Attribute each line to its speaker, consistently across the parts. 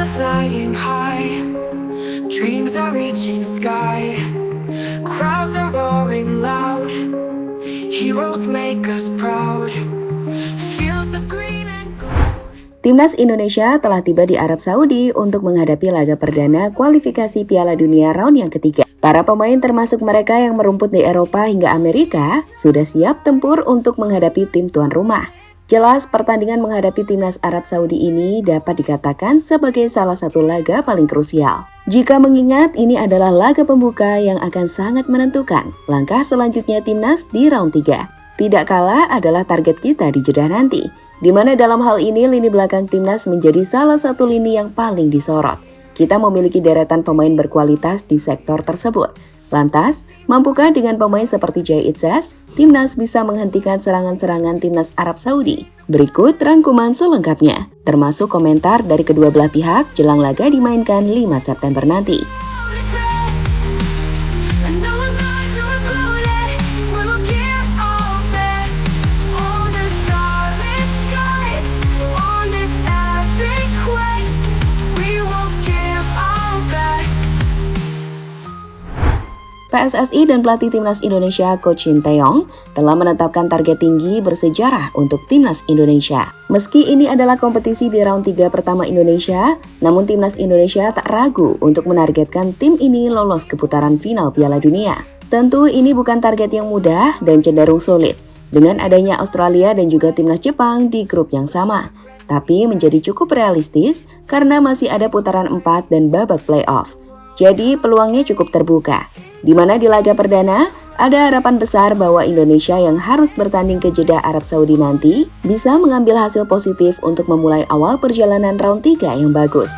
Speaker 1: are flying high, dreams are reaching sky, crowds are roaring loud, heroes make us proud, fields of green and gold.
Speaker 2: Timnas Indonesia telah tiba di Arab Saudi untuk menghadapi laga perdana kualifikasi Piala Dunia round yang ketiga. Para pemain termasuk mereka yang merumput di Eropa hingga Amerika sudah siap tempur untuk menghadapi tim tuan rumah. Jelas pertandingan menghadapi timnas Arab Saudi ini dapat dikatakan sebagai salah satu laga paling krusial. Jika mengingat ini adalah laga pembuka yang akan sangat menentukan langkah selanjutnya timnas di round 3. Tidak kalah adalah target kita di Jeddah nanti, di mana dalam hal ini lini belakang timnas menjadi salah satu lini yang paling disorot. Kita memiliki deretan pemain berkualitas di sektor tersebut. Lantas, mampukah dengan pemain seperti Jay Itzes, timnas bisa menghentikan serangan-serangan timnas Arab Saudi? Berikut rangkuman selengkapnya, termasuk komentar dari kedua belah pihak jelang laga dimainkan 5 September nanti. PSSI dan pelatih timnas Indonesia Coach Shin Tae-yong telah menetapkan target tinggi bersejarah untuk timnas Indonesia. Meski ini adalah kompetisi di round 3 pertama Indonesia, namun timnas Indonesia tak ragu untuk menargetkan tim ini lolos ke putaran final Piala Dunia. Tentu ini bukan target yang mudah dan cenderung sulit, dengan adanya Australia dan juga timnas Jepang di grup yang sama. Tapi menjadi cukup realistis karena masih ada putaran 4 dan babak playoff. Jadi peluangnya cukup terbuka, di mana di laga perdana ada harapan besar bahwa Indonesia yang harus bertanding ke Jeddah Arab Saudi nanti bisa mengambil hasil positif untuk memulai awal perjalanan round 3 yang bagus.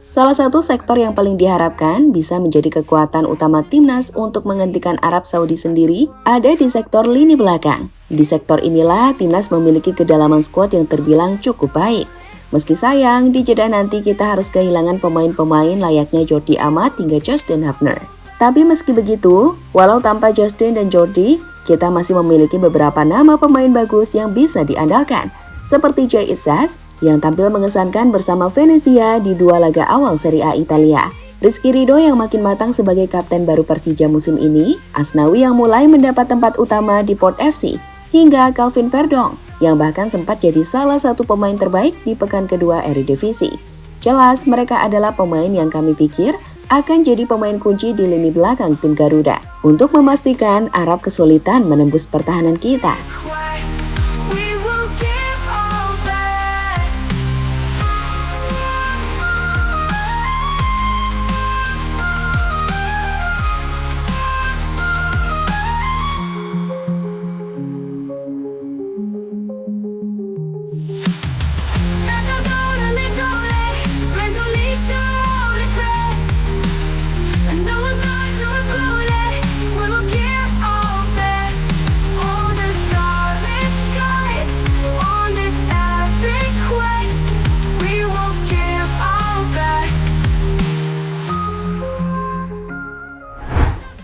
Speaker 2: Salah satu sektor yang paling diharapkan bisa menjadi kekuatan utama timnas untuk menghentikan Arab Saudi sendiri ada di sektor lini belakang. Di sektor inilah timnas memiliki kedalaman skuad yang terbilang cukup baik. Meski sayang, di Jeddah nanti kita harus kehilangan pemain-pemain layaknya Jordi Amat hingga Justin Hubner. Tapi meski begitu, walau tanpa Justin dan Jordi, kita masih memiliki beberapa nama pemain bagus yang bisa diandalkan, seperti Jay Itzes yang tampil mengesankan bersama Venezia di 2 laga awal Serie A Italia. Rizky Ridho yang makin matang sebagai kapten baru Persija musim ini, Asnawi yang mulai mendapat tempat utama di Port FC, hingga Calvin Verdong yang bahkan sempat jadi salah satu pemain terbaik di pekan kedua Eredivisie. Jelas mereka adalah pemain yang kami pikir akan jadi pemain kunci di lini belakang tim Garuda untuk memastikan Arab kesulitan menembus pertahanan kita.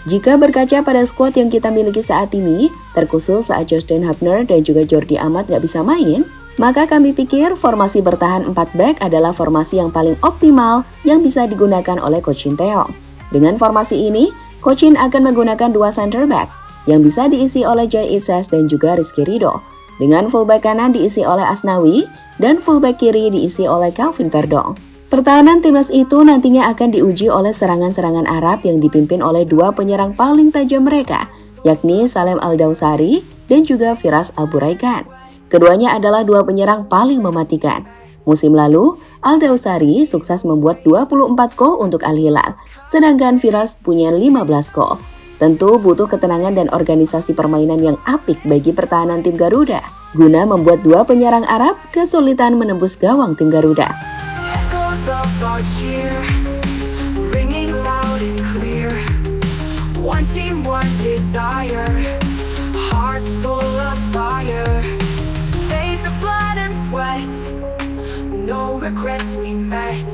Speaker 2: Jika berkaca pada skuad yang kita miliki saat ini, terkhusus saat Justin Hubner dan juga Jordi Amat gak bisa main, maka kami pikir formasi bertahan 4 back adalah formasi yang paling optimal yang bisa digunakan oleh Coach Shin Tae-yong. Dengan formasi ini, Coach Shin akan menggunakan 2 center back yang bisa diisi oleh Jay Itzes dan juga Rizky Ridho, dengan fullback kanan diisi oleh Asnawi dan fullback kiri diisi oleh Calvin Verdong. Pertahanan timnas itu nantinya akan diuji oleh serangan-serangan Arab yang dipimpin oleh 2 penyerang paling tajam mereka, yakni Salem Al-Dawsari dan juga Firas Al-Buraikan. Keduanya adalah 2 penyerang paling mematikan. Musim lalu, Al-Dawsari sukses membuat 24 gol untuk Al-Hilal, sedangkan Firas punya 15 gol. Tentu butuh ketenangan dan organisasi permainan yang apik bagi pertahanan tim Garuda, guna membuat 2 penyerang Arab kesulitan menembus gawang tim Garuda.
Speaker 1: Of our cheer, ringing loud and clear. One team, one desire, hearts full of fire. Days of blood and sweat, no regrets we met.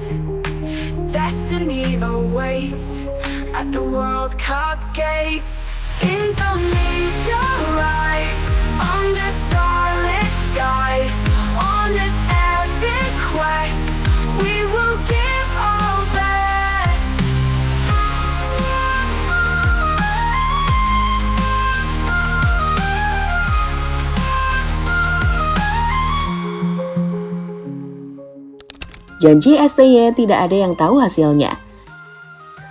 Speaker 1: Destiny destiny awaits at the World Cup gates. Indonesia rise under starlit skies. On this epic quest, we will give our best.
Speaker 2: Janji STY tidak ada yang tahu hasilnya.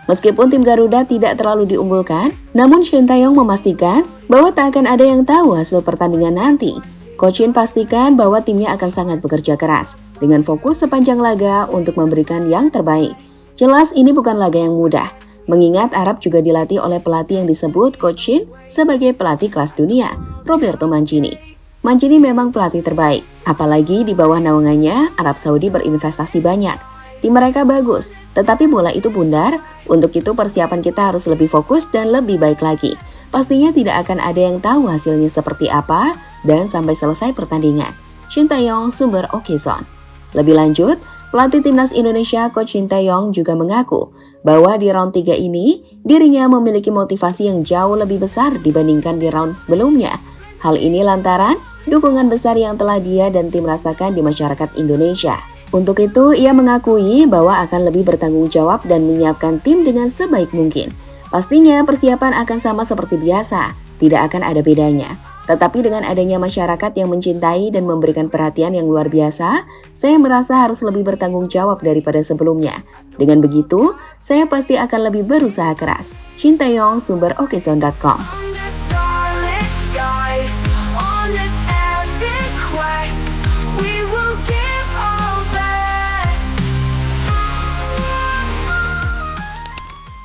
Speaker 2: Meskipun tim Garuda tidak terlalu diunggulkan, namun Shin Tae-yong memastikan bahwa tak akan ada yang tahu hasil pertandingan nanti. Coach Shin pastikan bahwa timnya akan sangat bekerja keras, dengan fokus sepanjang laga untuk memberikan yang terbaik. Jelas ini bukan laga yang mudah, mengingat Arab juga dilatih oleh pelatih yang disebut Coach Shin sebagai pelatih kelas dunia, Roberto Mancini. Mancini memang pelatih terbaik, apalagi di bawah naungannya Arab Saudi berinvestasi banyak. Tim mereka bagus, tetapi bola itu bundar. Untuk itu persiapan kita harus lebih fokus dan lebih baik lagi. Pastinya tidak akan ada yang tahu hasilnya seperti apa dan sampai selesai pertandingan. Shin Tae-yong, sumber Okezon. Lebih lanjut, pelatih timnas Indonesia Coach Shin Tae-yong juga mengaku bahwa di round 3 ini dirinya memiliki motivasi yang jauh lebih besar dibandingkan di round sebelumnya. Hal ini lantaran dukungan besar yang telah dia dan tim rasakan di masyarakat Indonesia. Untuk itu, ia mengakui bahwa akan lebih bertanggung jawab dan menyiapkan tim dengan sebaik mungkin. Pastinya persiapan akan sama seperti biasa, tidak akan ada bedanya. Tetapi dengan adanya masyarakat yang mencintai dan memberikan perhatian yang luar biasa, saya merasa harus lebih bertanggung jawab daripada sebelumnya. Dengan begitu, saya pasti akan lebih berusaha keras. Shin Tae-yong, sumber Okezon.com.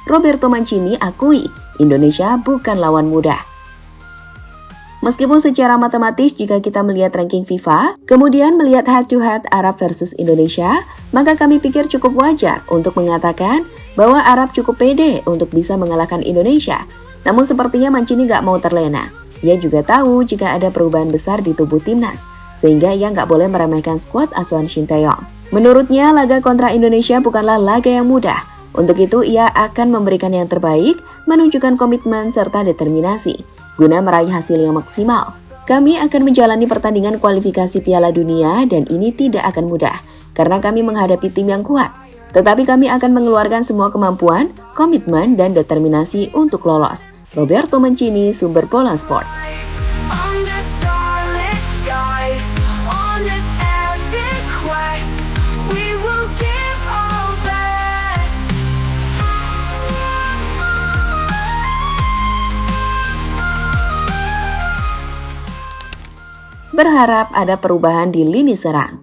Speaker 2: Roberto Mancini akui Indonesia bukan lawan mudah. Meskipun secara matematis jika kita melihat ranking FIFA, kemudian melihat head-to-head Arab versus Indonesia, maka kami pikir cukup wajar untuk mengatakan bahwa Arab cukup pede untuk bisa mengalahkan Indonesia. Namun sepertinya Mancini gak mau terlena. Ia juga tahu jika ada perubahan besar di tubuh timnas, sehingga ia gak boleh meremehkan skuad asuhan Shin Tae-yong. Menurutnya, laga kontra Indonesia bukanlah laga yang mudah. Untuk itu, ia akan memberikan yang terbaik, menunjukkan komitmen serta determinasi, guna meraih hasil yang maksimal. Kami akan menjalani pertandingan kualifikasi Piala Dunia dan ini tidak akan mudah, karena kami menghadapi tim yang kuat. Tetapi kami akan mengeluarkan semua kemampuan, komitmen, dan determinasi untuk lolos. Roberto Mancini, sumber Bola Sport. Berharap ada perubahan di lini serang.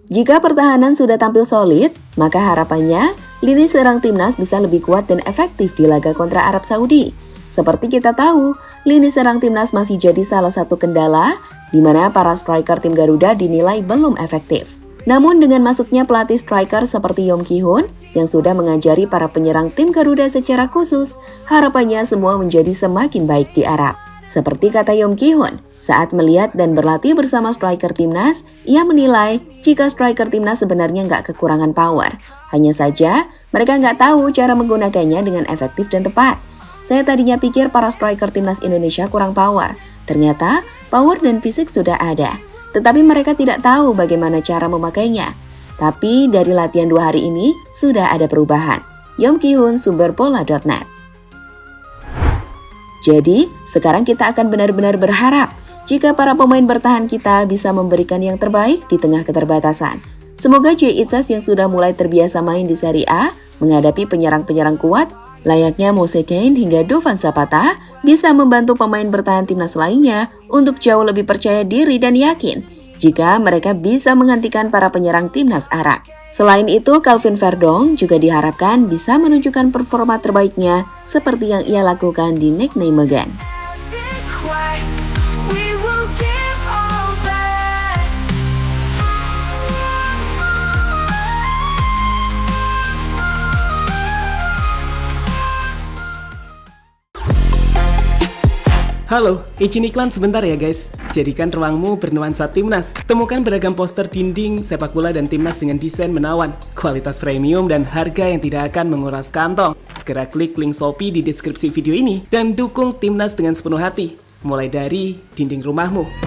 Speaker 2: Jika pertahanan sudah tampil solid, maka harapannya lini serang timnas bisa lebih kuat dan efektif di laga kontra Arab Saudi. Seperti kita tahu, lini serang timnas masih jadi salah satu kendala di mana para striker tim Garuda dinilai belum efektif. Namun dengan masuknya pelatih striker seperti Yeom Ki-hoon yang sudah mengajari para penyerang tim Garuda secara khusus, harapannya semua menjadi semakin baik di Arab. Seperti kata Yeom Ki-hoon, saat melihat dan berlatih bersama striker timnas, ia menilai jika striker timnas sebenarnya nggak kekurangan power. Hanya saja, mereka nggak tahu cara menggunakannya dengan efektif dan tepat. Saya tadinya pikir para striker timnas Indonesia kurang power. Ternyata, power dan fisik sudah ada. Tetapi mereka tidak tahu bagaimana cara memakainya. Tapi dari latihan 2 hari ini, sudah ada perubahan. Yeom Ki-hoon, sumber bola.net. Jadi, sekarang kita akan benar-benar berharap jika para pemain bertahan kita bisa memberikan yang terbaik di tengah keterbatasan. Semoga Jay Itzas yang sudah mulai terbiasa main di Serie A menghadapi penyerang-penyerang kuat layaknya Moise Kean hingga Dovin Zapata bisa membantu pemain bertahan timnas lainnya untuk jauh lebih percaya diri dan yakin jika mereka bisa menghentikan para penyerang timnas Arab. Selain itu, Calvin Verdong juga diharapkan bisa menunjukkan performa terbaiknya seperti yang ia lakukan di Nijmegen.
Speaker 3: Halo, izin iklan sebentar ya guys. Jadikan ruangmu bernuansa timnas. Temukan beragam poster dinding, sepak bola dan timnas dengan desain menawan, kualitas premium dan harga yang tidak akan menguras kantong. Segera klik link Shopee di deskripsi video ini dan dukung timnas dengan sepenuh hati. Mulai dari dinding rumahmu.